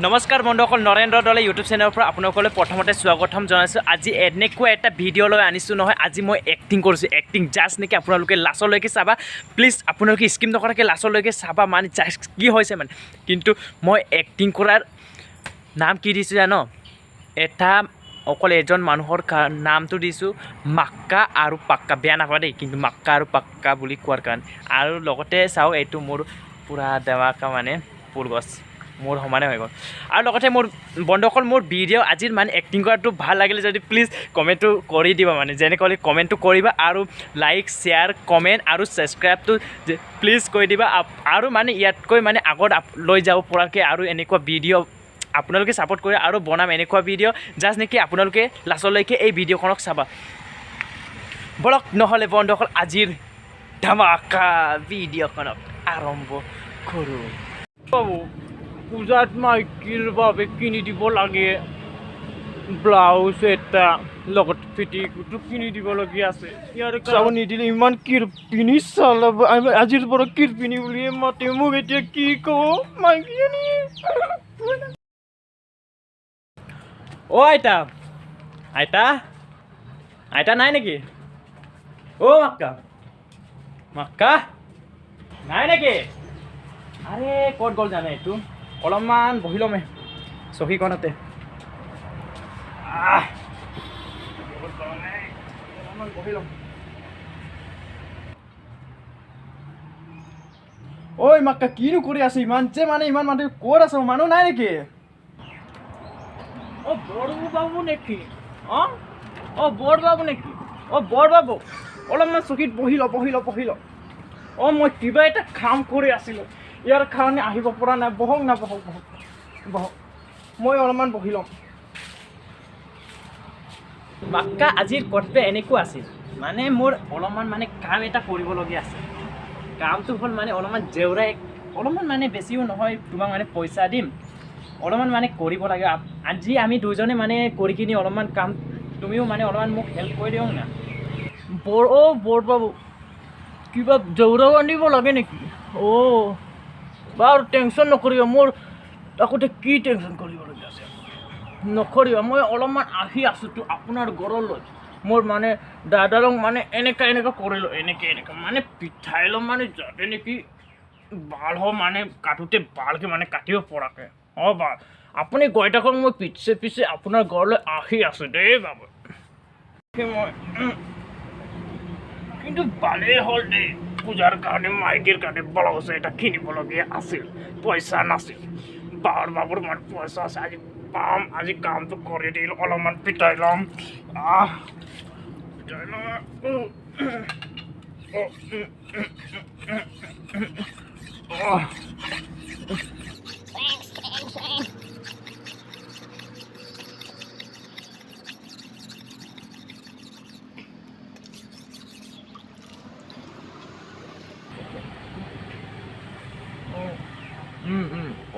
নমস্কাৰ বন্ধুসকল, নৰেন্দ্ৰ দলে ইউটিউব চেনেলৰ পৰা আপোনালোকলৈ প্ৰথমতে স্বাগতম জনাইছোঁ। আজি এনেকুৱা এটা ভিডিঅ' লৈ আনিছোঁ নহয়। আজি মই এক্টিং কৰিছোঁ, এক্টিং জাষ্ট নেকি আপোনালোকে লাষ্টলৈকে চাবা। প্লিজ আপোনালোকে স্কিপ নকৰাকৈ লাষ্টলৈকে চাবা, মানে জাষ্ট কি হৈছে মানে। কিন্তু মই এক্টিং কৰাৰ নাম কি দিছোঁ জানো? এটা অকল এজন মানুহৰ নামটো দিছোঁ মাক্কা আৰু পাক্কা। বেয়া নাপাবা দেই, কিন্তু মাক্কা আৰু পাক্কা বুলি কোৱাৰ কাৰণে। আৰু লগতে চাওঁ, এইটো মোৰ পূৰা দেৱাকা মানে ফুলগছ মোৰ সমানে হৈ গ'ল। আৰু লগতে মোৰ বন্ধুসকল, মোৰ ভিডিঅ' আজিৰ মানে এক্টিং কৰাটো ভাল লাগিলে যদি প্লিজ কমেণ্টটো কৰি দিবা, মানে যেনেকৈ কমেণ্টটো কৰিবা আৰু লাইক শ্বেয়াৰ কমেণ্ট আৰু ছাবস্ক্ৰাইবটো প্লিজ কৰি দিবা। আৰু মানে ইয়াতকৈ মানে আগত লৈ যাব পৰাকৈ আৰু এনেকুৱা ভিডিঅ' আপোনালোকে ছাপোৰ্ট কৰি আৰু বনাম এনেকুৱা ভিডিঅ' জাষ্ট নেকি আপোনালোকে লাষ্টলৈকে এই ভিডিঅ'খনক চাবা। বলক নহ'লে বন্ধুসকল, আজিৰ ধামাকা ভিডিঅ'খনক আৰম্ভ কৰোঁ। পূজাত মাইকীৰ বাবে কিনি দিব লাগে ব্লাউজ এটা, লগত পেটিকোটো কিনি দিবলগীয়া আছে। ইয়াৰ চাব নিদিলে ইমান কিৰপিনি চালাব, আজিৰ পৰা কিৰপিনি বুলিয়ে মাতে মোক। এতিয়া কি কওঁ মাইকীজনী? অ' আইতা, আইতা, আইতা নাই নেকি? অ' মাক্কা, মাক্কা নাই নেকি? আৰে ক'ত গ'ল জানে? এইটো অলপমান বহি ল'মে চকীখনতে। অলপমান বহি ল'ম। ঐ মাক্কা, কিনো কৰি আছে ইমান যে? মানে ইমান মানুহ ক'ত আছে? মানুহ নাই নেকি? অ' বৰবাবু নেকি? অ' বৰবাবু নেকি? অ' বৰবাবু, অলপমান চকীত বহি ল, বহি ল, বহি ল। অ' মই কিবা এটা কাম কৰি আছিলোঁ, ইয়াৰ কাৰণে আহিব পৰা নাই। বহক না, বহক বহক বহক, মই অলপমান বহি ল'ম। মাক্কা, আজিৰ কথাটো এনেকুৱা আছিল, মানে মোৰ অলপমান মানে কাম এটা কৰিবলগীয়া আছে। কামটো হ'ল মানে অলপমান জেউৰাই, অলপমান মানে বেছিও নহয়, তোমাক মানে পইচা দিম, অলপমান মানে কৰিব লাগে। আজি আমি দুজনে মানে কৰি কিনি অলপমান কাম, তুমিও মানে অলপমান মোক হেল্প কৰি দিয়ক না। অ' বৰবাবু, কিবা জেউৰাও আনিব লাগে নেকি? অ' বাৰু টেনশ্যন নকৰিবা, মোৰ আগতে কি টেনশ্যন কৰিবলগীয়া আছে নকৰিবা। মই অলপমান আহি আছোঁতো আপোনাৰ ঘৰলৈ। মোৰ মানে দাদালক মানে এনেকুৱা কৰিলোঁ, এনেকৈ মানে পিঠাই ল'ম, মানে যাতে নেকি ভাল হয়, মানে কাটোতে ভালকৈ মানে কাটিব পৰাকৈ। অঁ বা আপুনি গৈ থাকক, মই পিছে পিছে আপোনাৰ ঘৰলৈ আহি আছোঁ দেই বাবু। মই কিন্তু ভালেই হ'ল দেই, পূজাৰ কাৰণে মাইকীৰ কাৰণে ব্লাউজ এটা কিনিবলগীয়া আছিল, পইচা নাছিল। বাবুৰ মানে পইচা আছে, আজি পাম। আজি কামটো কৰি দিল, অলপমান পিটাই ল'ম। পিটাই ল'ম।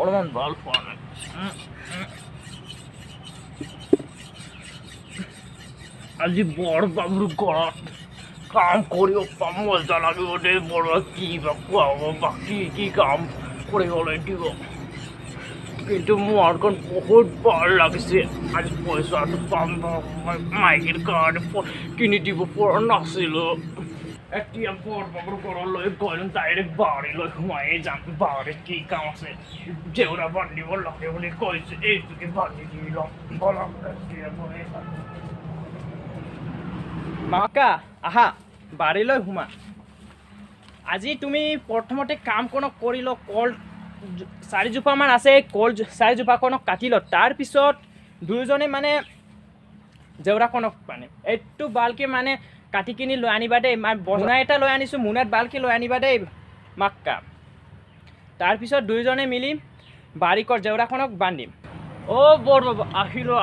অলপমান ভাল পোৱা নাই। আজি বৰবাবুৰ ঘৰত কাম কৰিব পাম, মজা লাগিব দেই। বৰবাবু কি বা খুৱাব বা কি কাম কৰিবলৈ দিব, কিন্তু মোৰ এখন বহুত ভাল লাগিছে। আজি পইচাটো পাম, মই মাইকীৰ কাৰণে কিনি দিব পৰা নাছিলোঁ। এতিয়া বৰবাবুৰ ঘৰলৈ গ'ল, ডাইৰেক্ট বাৰীলৈ সোমাই যাম। বাৰীত কি কাম আছে? জেউৰা বান্ধিব লাগে বুলি কৈছে, এইটোকে বান্ধি দি ল'ম। বলক এতিয়া গৈ মাক্কা, আহা বাৰীলৈ সোমা। আজি তুমি প্ৰথমতে কামকণক কৰি ল। কল 4জোপামান আছে, কল 4জোপাকণক কাটি ল। তাৰপিছত দুয়োজনে মানে জেউৰাকণক মানে এইটো ভালকৈ মানে কাটি কিনি লৈ আনিবা দেই। মোনা এটা লৈ আনিছোঁ, মোনাত ভালকৈ লৈ আনিবা দেই মাক্কা। তাৰপিছত দুয়োজনে মিলি বাৰীকৰ জেউৰাখনক বান্ধিম। অ' বৰবাবু, আহিলোঁ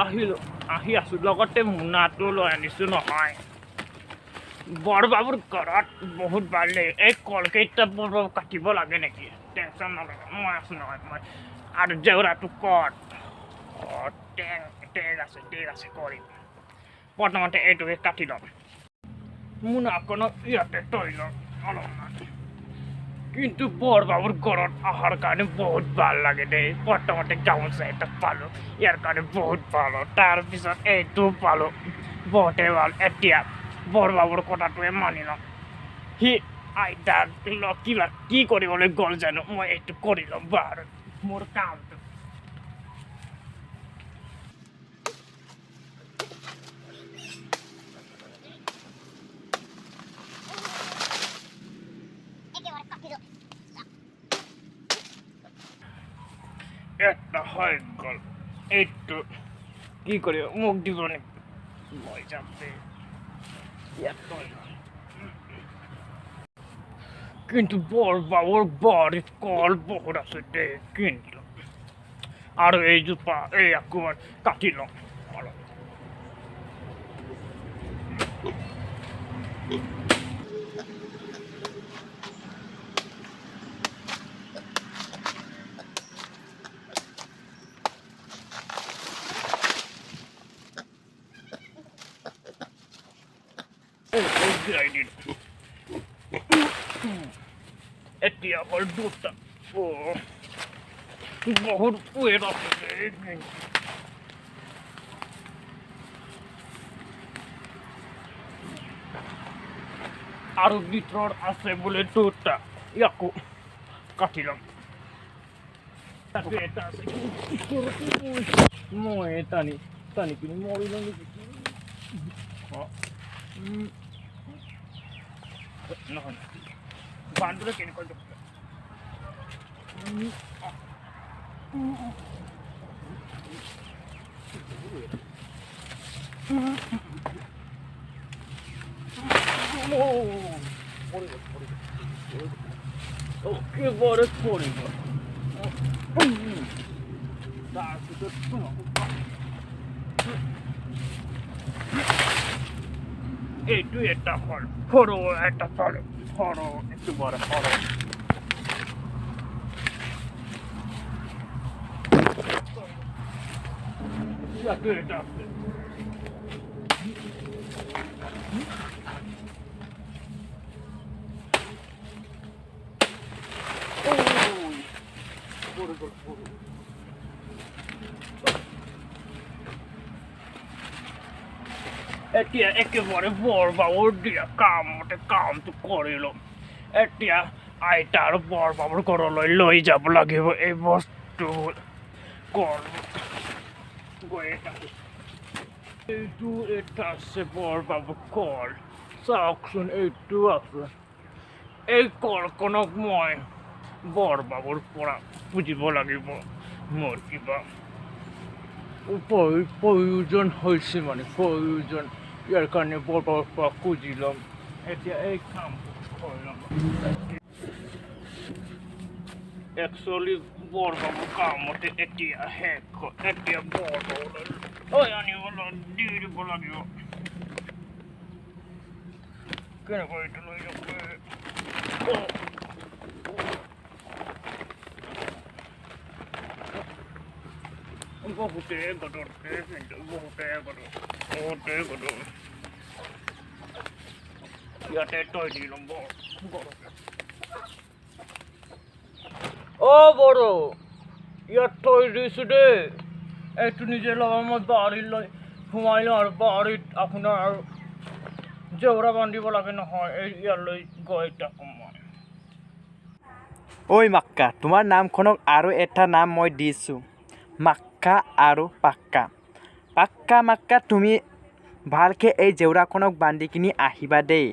আহি আছোঁ, লগতে মোনাটো লৈ আনিছোঁ নহয়। বৰবাবুৰ ঘৰত বহুত ভাল দেই। এই কলকেইটা বৰবাবু কাটিব লাগে নেকি? টেনশ্যন নল'ব, মই আছোঁ নহয়। মই আৰু জেউৰাটো ক'ত? টেগ আছে কৰিম। প্ৰথমতে এইটোকে কাটি ল'ম, মোনাখনক ইয়াতে থৈ ল'ম অলপমান। কিন্তু বৰবাবুৰ ঘৰত অহাৰ কাৰণে বহুত ভাল লাগে দেই প্ৰথমতে গামোচা এটা পালোঁ ইয়াৰ কাৰণে বহুত ভাল তাৰপিছত এইটো পালোঁ বহুতেই ভাল এতিয়া বৰবাবুৰ কথাটোৱে মানি লওঁ সি আইতাক কিবা কি কৰিবলৈ গ'ল জানো মই এইটো কৰি ল'ম বাৰু মোৰ কামটো এটা হৈ গ'ল এইটো কি কৰিব মোক দিব নেকি মই যাম দেই কিন্তু বৰবাবুৰ বাৰীত কল বহুত আছে দেই কিন্তু আৰু এইজোপা এই অকণমান কাটি লওঁ অলপ এতিয়া হ'ল দুটা বহুত ৱেট আছে আৰু ভিতৰত আছে বোলে দুটা ইয়াকো কাটি ল'ম এটা আছে মই টানি কিনি মৰি লওঁ নেকি নহয় বান্ধলে কেনেকৈ একেবাৰে পড়িব তাৰপিছত এইটো এটা হ'ল সৰু এটা চালে সৰু একেবাৰে সৰু ইয়াতো এটা আছে এতিয়া একেবাৰে বৰবাবুৰ দিয়া কামটো কৰিলোঁ এতিয়া আইতা আৰু বৰবাবুৰ ঘৰলৈ লৈ যাব লাগিব এই বস্তুবোৰ এইটো এটা আছে বৰবাবুৰ কল চাওকচোন এইটো আছে এই কলখনক মই বৰবাবুৰ পৰা বুজিব লাগিব মোৰ কিবা প্ৰয়োজন হৈছে মানে প্ৰয়োজন ইয়াৰ কাৰণে বৰবাবুৰ পৰা খুজি ল'ম এতিয়া এই কামটো কৰি ল'ম একচুৱেলি বৰবাবুৰ কামতে এতিয়া শেষ এতিয়া বৰবাবুলৈ আনিবলৈ দি দিব লাগিব কেনেকৈ এইটো লৈ যাব বহুতে গধুৰ বহুতে গধুৰ ইয়াতে তই দি ল'ম বড় ইয়াত তই দিছোঁ দেই এইটো নিজে লগাই মই বাৰীলৈ সোমাই লওঁ আৰু বাৰীত আপোনাৰ আৰু জেওৰা বান্ধিব লাগে নহয় এই ইয়ালৈ গৈ থাকোঁ মই ঐ মাক্কা তোমাৰ নামখনক আৰু এটা নাম মই দিছোঁ মাক্কা আৰু পাক্কা মাক্কা তুমি ভালকৈ এই জেওৰাখনক বান্ধি কিনি আহিবা দেই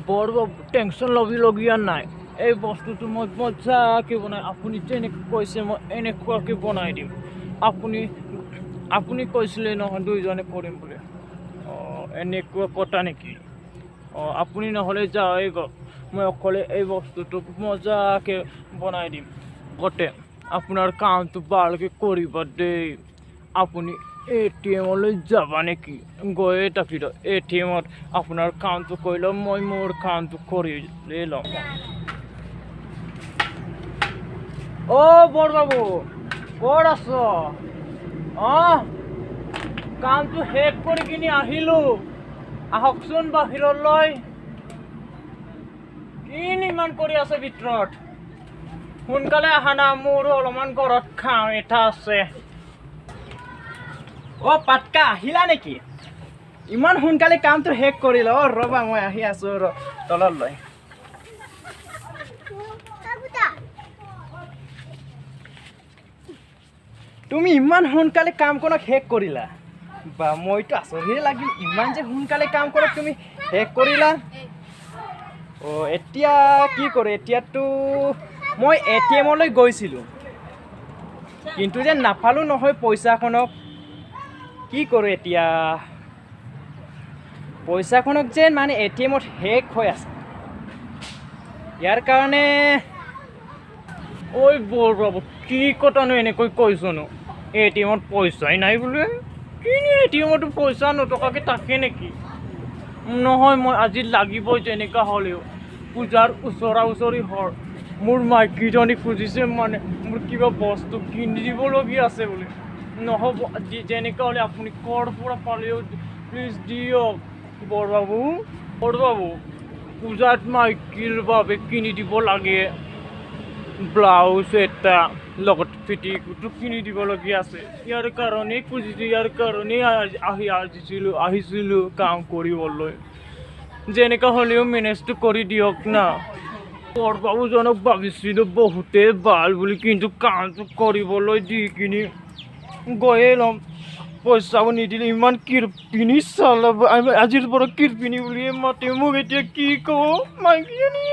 বৰ টেনশ্যন ল'বলগীয়া নাই এই বস্তুটো মই মজাকৈ বনাই আপুনি যেনেকৈ কৈছে মই এনেকুৱাকৈ বনাই দিম আপুনি কৈছিলে নহয় দুইজনে কৰিম বুলি এনেকুৱা কথা নেকি আপুনি নহ'লে যাওঁই মই অকলে এই বস্তুটো মজাকৈ বনাই দিম গতে আপোনাৰ কামটো ভালকৈ কৰিব দেই আপুনি ATMলৈ যাবা নেকি গৈয়ে থাকিব ATMত আপোনাৰ কামটো কৰি ল'ম মই মোৰ কামটো কৰি ল'ম বৰবাবু ক'ত আছ কামটো শেষ কৰি কিনি আহিলোঁ আহকচোন বাহিৰলৈ ইমান কৰি আছে ভিতৰত সোনকালে আহা না মোৰ অলপমান ঘৰত খাওঁ এটা আছে অ পাটকা আহিলা নেকি ইমান সোনকালে কামটো শেষ কৰিল অ ৰবা মই আহি আছো তলত লৈ তুমি ইমান সোনকালে কামকণ শেষ কৰিলা বা মইতো আচৰিয়ে লাগিল ইমান যে সোনকালে কাম কৰা তুমি শেষ কৰিলা অ এতিয়া কি কৰে এতিয়াতো মই এটিএমলৈ গৈছিলোঁ কিন্তু যে নাপালোঁ নহয় পইচাখনক কি কৰোঁ এতিয়া পইচাখনক যে মানে এটিএমত শেষ হৈ আছে ইয়াৰ কাৰণে ঐ বৰ বাবু কি কথানো এনেকৈ কৈছনো এটিএমত পইচাই নাই বোলে কিনি এটিএমতো পইচা নথকাকৈ থাকে নেকি নহয় মই আজি লাগিবই যেনেকুৱা হ'লেও পূজাৰ ওচৰি হ'ল মোৰ মাইকীজনী খুজিছে মানে মোৰ কিবা বস্তু কিনি দিবলগীয়া আছে বোলে নহ'ব যেনেকুৱা হ'লে আপুনি ক'ৰ পৰা পালেও প্লিজ দিয়ক বৰবাবু পূজাত মাইকীৰ বাবে কিনি দিব লাগে ব্লাউজ এটা লগত ফিটিংটো কিনি দিবলগীয়া আছে ইয়াৰ কাৰণেই খুজিছোঁ ইয়াৰ কাৰণেই আহিছিলোঁ কাম কৰিবলৈ যেনেকুৱা হ'লেও মেনেজটো কৰি দিয়ক না বৰবাবুজনক ভাবিছিলোঁ বহুতেই ভাল বুলি কিন্তু কামটো কৰিবলৈ দি কিনি গৈয়ে ল'ম পইচাও নিদিলে ইমান কিৰপিনি চালাব আজিৰ পৰা কিৰপিনি বুলিয়ে মাতে মোক এতিয়া কি কওঁ মাইকীজনী